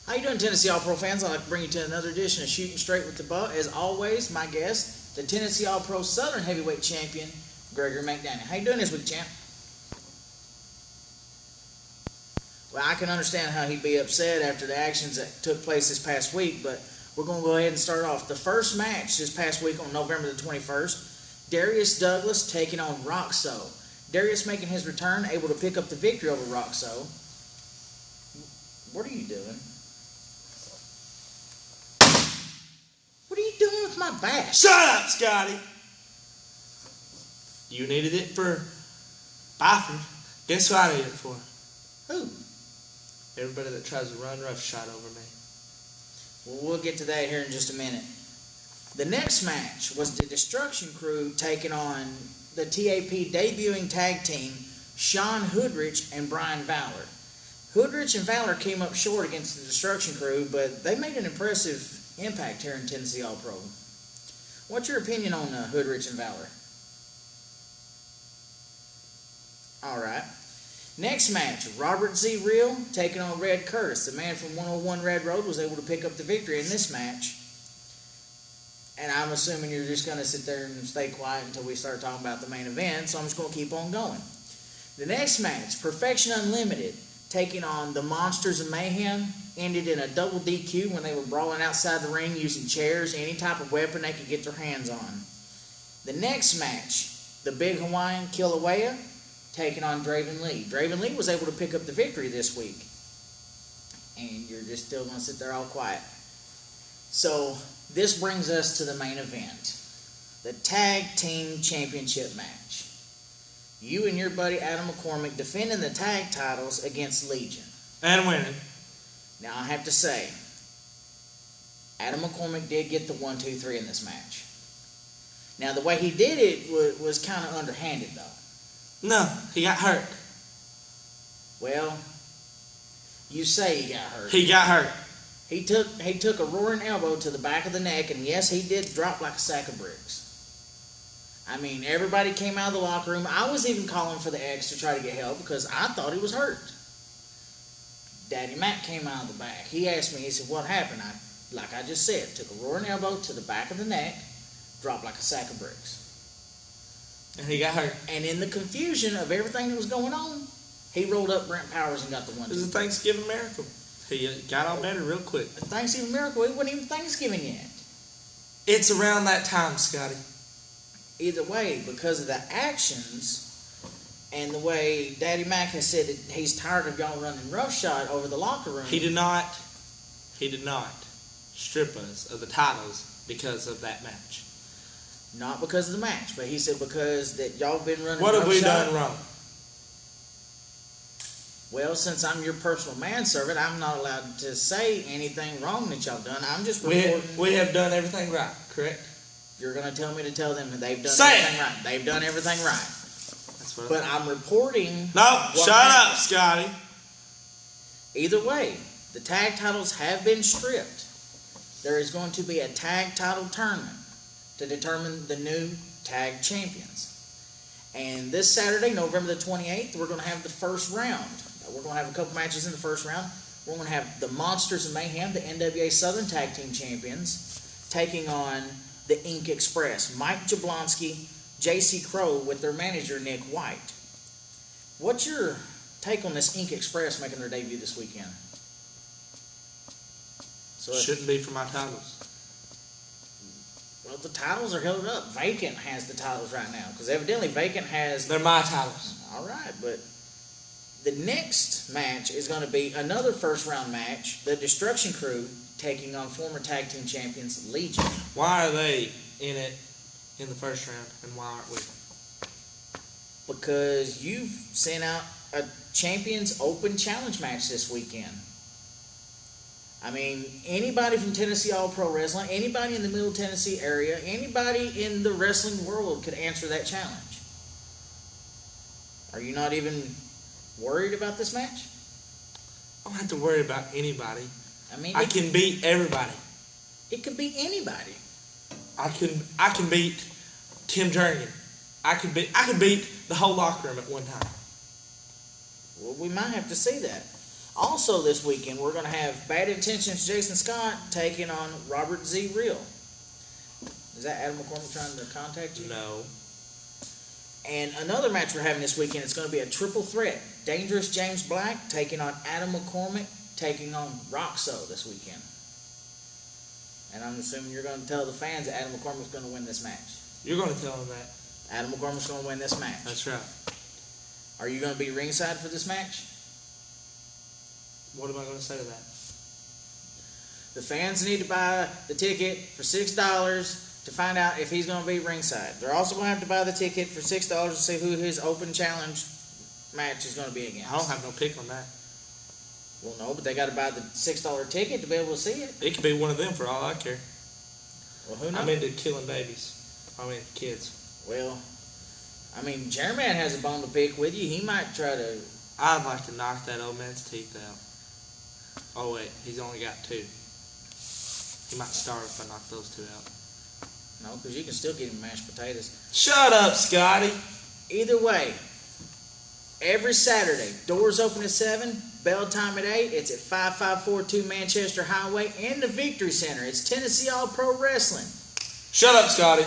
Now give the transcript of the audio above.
How you doing, Tennessee All-Pro fans? I'd like to bring you to another edition of Shooting Straight with the Buh. As always, my guest, the Tennessee All-Pro Southern Heavyweight Champion, Gregory McDaniel. How you doing this week, champ? Well, I can understand how he'd be upset after the actions that took place this past week, but we're going to go ahead and start off. The first match this past week on November the 21st, Darius Douglas taking on Roxo. Darius making his return, able to pick up the victory over Roxo. What are you doing? What are you doing with my bat? Shut up, Scotty! You needed it for Byford. Guess who I need it for? Who? Everybody that tries to run roughshod over me. Well, we'll get to that here in just a minute. The next match was the Destruction Crew taking on the TAP debuting tag team, Sean Hoodrich and Brian Valor. Hoodrich and Valor came up short against the Destruction Crew, but they made an impressive impact here in Tennessee All-Pro. What's your opinion on Hoodrich and Valor? All right. Next match, Robert Z. Real taking on Red Curtis. The man from 101 Red Road was able to pick up the victory in this match. And I'm assuming you're just going to sit there and stay quiet until we start talking about the main event, so I'm just going to keep on going. The next match, Perfection Unlimited taking on the Monsters of Mayhem, ended in a double DQ when they were brawling outside the ring using chairs, any type of weapon they could get their hands on. The next match, the Big Hawaiian Kilauea taking on Draven Lee. Draven Lee was able to pick up the victory this week. And you're just still going to sit there all quiet. So, this brings us to the main event. The Tag Team Championship match. You and your buddy Adam McCormick defending the tag titles against Legion. And winning. Now, I have to say, Adam McCormick did get the 1-2-3 in this match. Now, the way he did it was kind of underhanded, though. No, he got hurt. Well, you say he got hurt. He got hurt. He took a roaring elbow to the back of the neck, and yes, he did drop like a sack of bricks. I mean, everybody came out of the locker room. I was even calling for the X to try to get help because I thought he was hurt. Daddy Mac came out of the back. He asked me, he said, what happened? Like I just said, took a roaring elbow to the back of the neck, dropped like a sack of bricks. And he got hurt. And in the confusion of everything that was going on, he rolled up Brent Powers and got the 1-2. It was a Thanksgiving miracle. He got all better real quick. A Thanksgiving miracle. It wasn't even Thanksgiving yet. It's around that time, Scotty. Either way, because of the actions and the way Daddy Mac has said that he's tired of y'all running roughshod over the locker room. He did not strip us of the titles because of that match. Not because of the match, but he said because that y'all been running What have we roughshod. done wrong? Well, since I'm your personal manservant, I'm not allowed to say anything wrong that y'all done. I'm just reporting. We have done everything right, correct? You're going to tell me to tell them that they've done Say everything it. right. They've done everything right. That's what But I'm reporting. No, shut happened. up, Scotty. Either way, the tag titles have been stripped. There is going to be a tag title tournament to determine the new tag champions. And this Saturday, November the 28th, we're going to have the first round. We're going to have a couple matches in the first round. We're going to have the Monsters of Mayhem, the NWA Southern Tag Team Champions, taking on the Ink Express. Mike Jablonski, J.C. Crow with their manager, Nick White. What's your take on this Ink Express making their debut this weekend? So Shouldn't be for my titles. Well, the titles are held up. Vacant has the titles right now because evidently Vacant has. They're my titles. All right, but the next match is going to be another first-round match. The Destruction Crew taking on former tag team champions Legion. Why are they in it in the first round, and why aren't we? Because you've sent out a Champions Open Challenge match this weekend. I mean, anybody from Tennessee All-Pro Wrestling, anybody in the Middle Tennessee area, anybody in the wrestling world could answer that challenge. Are you not even worried about this match? I don't have to worry about anybody. I mean, I can beat everybody. It could be anybody. I can beat Tim Jernigan. I could beat the whole locker room at one time. Well, we might have to see that. Also this weekend, we're going to have Bad Intentions Jason Scott taking on Robert Z. Real. Is that Adam McCormick trying to contact you? No. And another match we're having this weekend, it's going to be a triple threat. Dangerous James Black taking on Adam McCormick, taking on Roxo this weekend. And I'm assuming you're going to tell the fans that Adam McCormick's going to win this match. You're going to tell them that. Adam McCormick's going to win this match. That's right. Are you going to be ringside for this match? What am I going to say to that? The fans need to buy the ticket for $6 to find out if he's going to be ringside. They're also going to have to buy the ticket for $6 to see who his open challenge match is going to be against. I don't have no pick on that. Well, no, but they got to buy the $6 ticket to be able to see it. It could be one of them for all I care. Well, who knows? I'm into killing babies. I mean, kids. Well, I mean, Jerman has a bone to pick with you. He might try to... I'd like to knock that old man's teeth out. Oh, wait. He's only got 2. He might starve if I knock those 2 out. No, because you can still get him mashed potatoes. Shut up, Scotty. Either way, every Saturday, doors open at 7, bell time at 8. It's at 5542 Manchester Highway and the Victory Center. It's Tennessee All Pro Wrestling. Shut up, Scotty.